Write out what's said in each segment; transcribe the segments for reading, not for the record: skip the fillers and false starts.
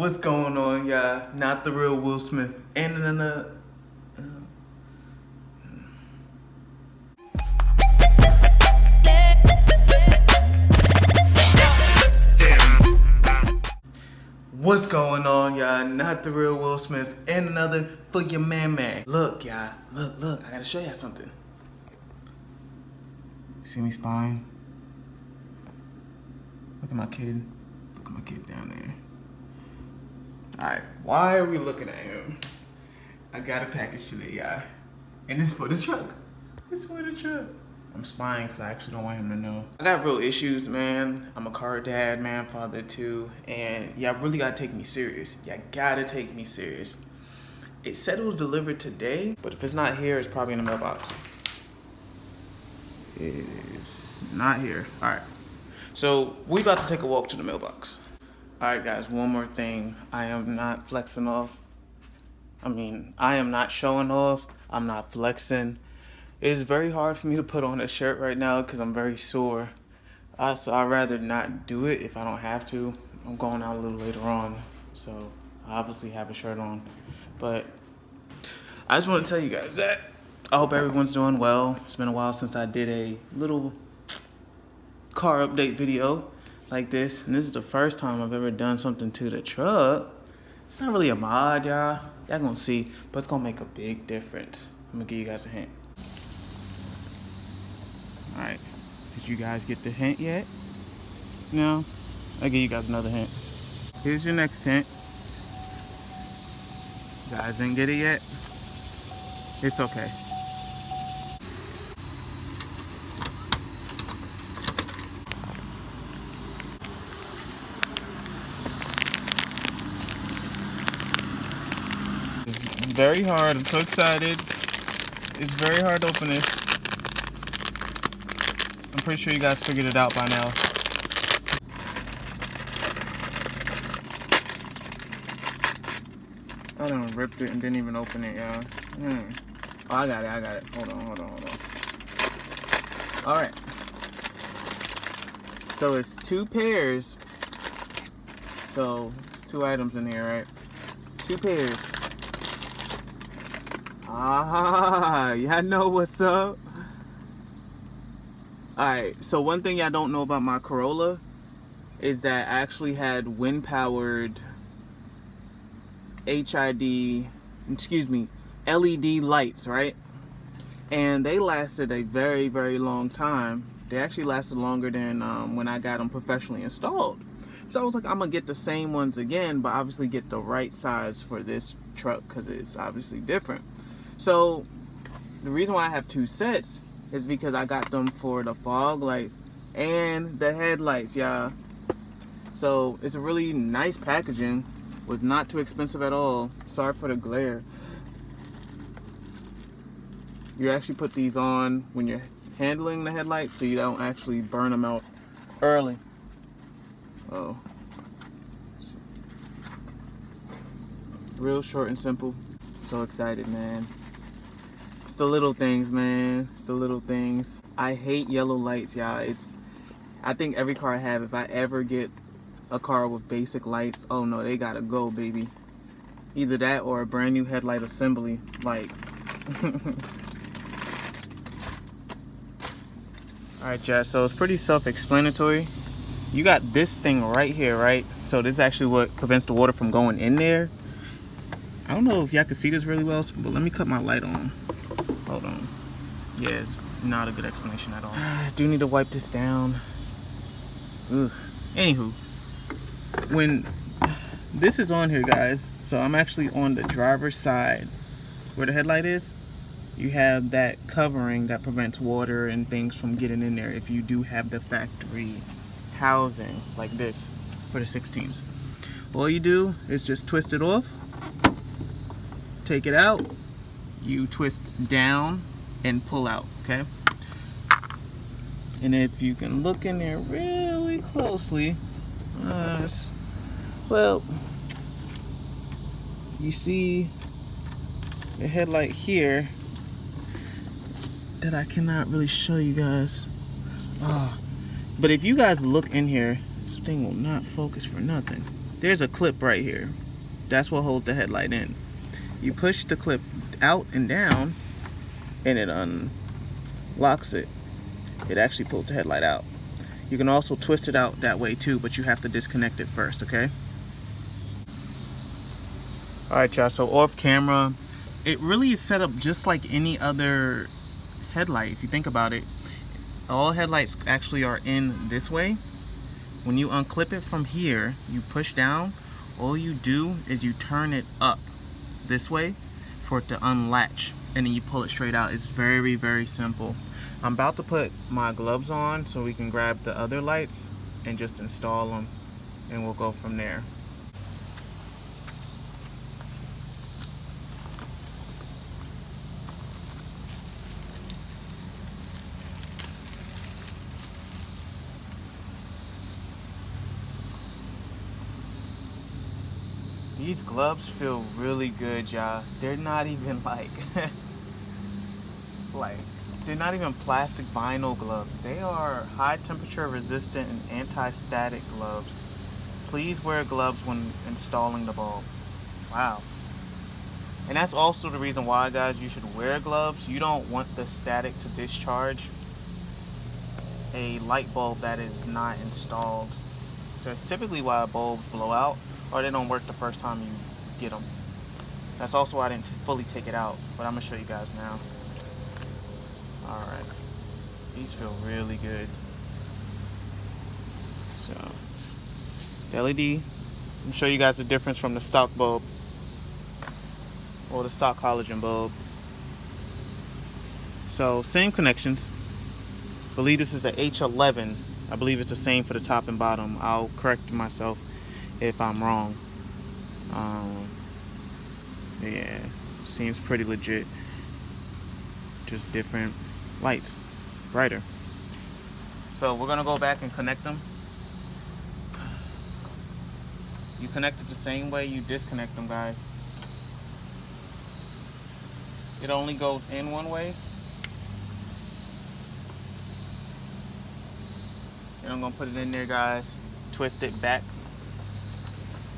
What's going on, y'all? Not the real Will Smith. And another. What's going on, y'all? Not the real Will Smith. And another for your man. Look, y'all. Look. I gotta show y'all something. See me spying? Look at my kid. Look at my kid down there. Alright, why are we looking at him? I got a package today, y'all. And it's for the truck. It's for the truck. I'm spying because I actually don't want him to know. I got real issues, man. I'm a car dad, man, father too. And y'all really gotta take me serious. Y'all gotta take me serious. It said it was delivered today, but if it's not here, it's probably in the mailbox. It is not here. Alright. So we about to take a walk to the mailbox. Alright guys, one more thing. I am not flexing off. I am not showing off. I'm not flexing. It's very hard for me to put on a shirt right now because I'm very sore. So I'd rather not do it if I don't have to. I'm going out a little later on, so I obviously have a shirt on. But I just want to tell you guys that I hope everyone's doing well. It's been a while since I did a little car update video like this, and this is the first time I've ever done something to the truck. It's not really a mod, y'all gonna see, but it's gonna make a big difference. I'm gonna give you guys a hint. All right, did you guys get the hint yet? No? I'll give you guys another hint. Here's your next hint. You guys didn't get it yet? It's okay. Very hard. I'm so excited. It's very hard to open this. I'm pretty sure you guys figured it out by now. I done ripped it and didn't even open it, y'all. Oh, I got it. Hold on. Alright. So it's two pairs. So it's two items in here, right? Two pairs. Y'all know what's up. Alright, so one thing y'all don't know about my Corolla is that I actually had wind-powered LED lights, right? And they lasted a very, very long time. They actually lasted longer than when I got them professionally installed. So I was like, I'm gonna get the same ones again, but obviously get the right size for this truck because it's obviously different. So the reason why I have two sets is because I got them for the fog lights and the headlights, y'all. So it's a really nice packaging. Was not too expensive at all. Sorry for the glare. You actually put these on when you're handling the headlights so you don't actually burn them out early. Oh. Real short and simple. So excited, man. It's the little things, man. It's the little things. I hate yellow lights, y'all. I think every car I have, if I ever get a car with basic lights, oh no, they gotta go, baby. Either that or a brand new headlight assembly. Like, alright, y'all, so it's pretty self-explanatory. You got this thing right here, right? So this is actually what prevents the water from going in there. I don't know if y'all can see this really well, but let me cut my light on. Hold on. Yeah, it's not a good explanation at all. I do need to wipe this down. Ugh. Anywho, when this is on here, guys, so I'm actually on the driver's side where the headlight is. You have that covering that prevents water and things from getting in there if you do have the factory housing like this for the 16s. All you do is just twist it off, take it out, you twist down and pull out, okay? And if you can look in there really closely, well, you see the headlight here that I cannot really show you guys. But if you guys look in here, this thing will not focus for nothing. there's a clip right here. That's what holds the headlight in. You push the clip out and down, and it unlocks it. It actually pulls the headlight out. You can also twist it out that way too, but you have to disconnect it first, okay? Alright y'all, so off camera, it really is set up just like any other headlight. If you think about it, all headlights actually are in this way. When you unclip it from here, you push down, all you do is you turn it up this way for it to unlatch, and then you pull it straight out. It's very, very simple. I'm about to put my gloves on so we can grab the other lights and just install them, and we'll go from there. These gloves feel really good, y'all. They're not even like they're not even plastic vinyl gloves. They are high temperature resistant and anti-static gloves. Please wear gloves when installing the bulb. Wow. And that's also the reason why, guys, you should wear gloves. You don't want the static to discharge a light bulb that is not installed. So it's typically why bulbs blow out, or they don't work the first time you get them. That's also why I didn't fully take it out, but I'm gonna show you guys now. All right, these feel really good. So the LED, I'll show you guys the difference from the stock bulb or the stock halogen bulb. So same connections. I believe this is a H11. I believe it's the same for the top and bottom. I'll correct myself if I'm wrong. Yeah, seems pretty legit. Just different lights, brighter. So we're gonna go back and connect them. You connect it the same way you disconnect them, guys. It only goes in one way. And I'm gonna put it in there, guys. Twist it back.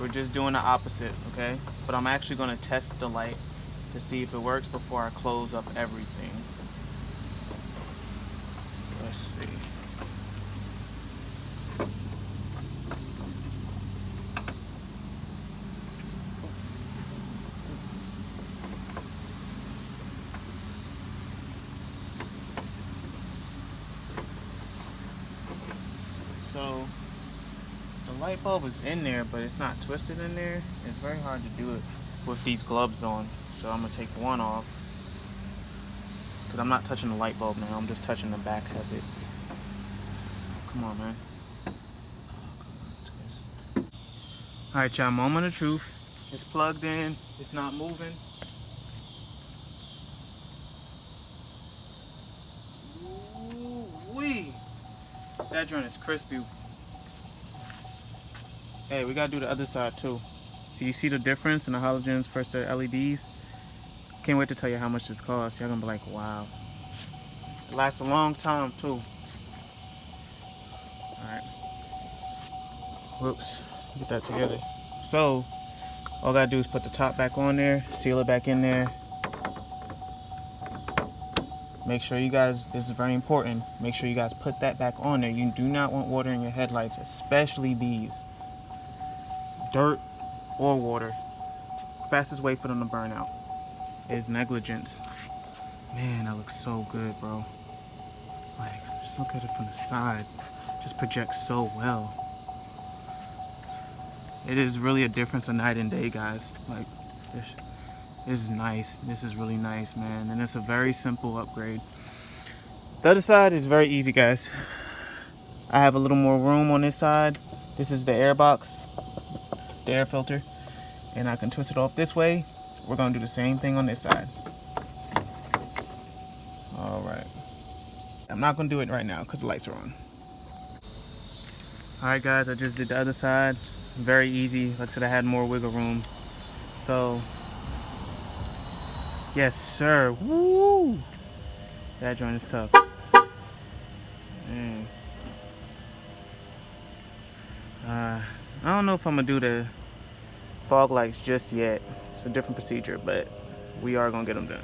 We're just doing the opposite, okay? But I'm actually gonna test the light to see if it works before I close up everything. Let's see. So the light bulb is in there, but it's not twisted in there. It's very hard to do it with these gloves on. So I'm gonna take one off, because I'm not touching the light bulb now. I'm just touching the back of it. Come on, man. Alright, y'all, moment of truth. It's plugged in. It's not moving. Ooh-wee. That joint is crispy. Hey, we gotta do the other side too. So you see the difference in the halogens versus the LEDs? Can't wait to tell you how much this costs. Y'all gonna be like, wow. It lasts a long time too. Alright. Whoops. Get that together. So, all I gotta do is put the top back on there, seal it back in there. Make sure you guys, this is very important, make sure you guys put that back on there. You do not want water in your headlights, especially these. Dirt or water. Fastest way for them to burn out is negligence. Man, that looks so good, bro. Like, just look at it from the side. Just projects so well. It is really a difference of night and day, guys. Like, this is nice. This is really nice, man. And it's a very simple upgrade. The other side is very easy, guys. I have a little more room on this side. This is the air box, the air filter. And I can twist it off this way. We're gonna do the same thing on this side. All right. I'm not gonna do it right now because the lights are on. All right, guys, I just did the other side. Very easy. Like I said, I had more wiggle room. So, yes, sir. Woo! That joint is tough. Man. I don't know if I'm gonna do the fog lights just yet. It's a different procedure, but we are gonna get them done.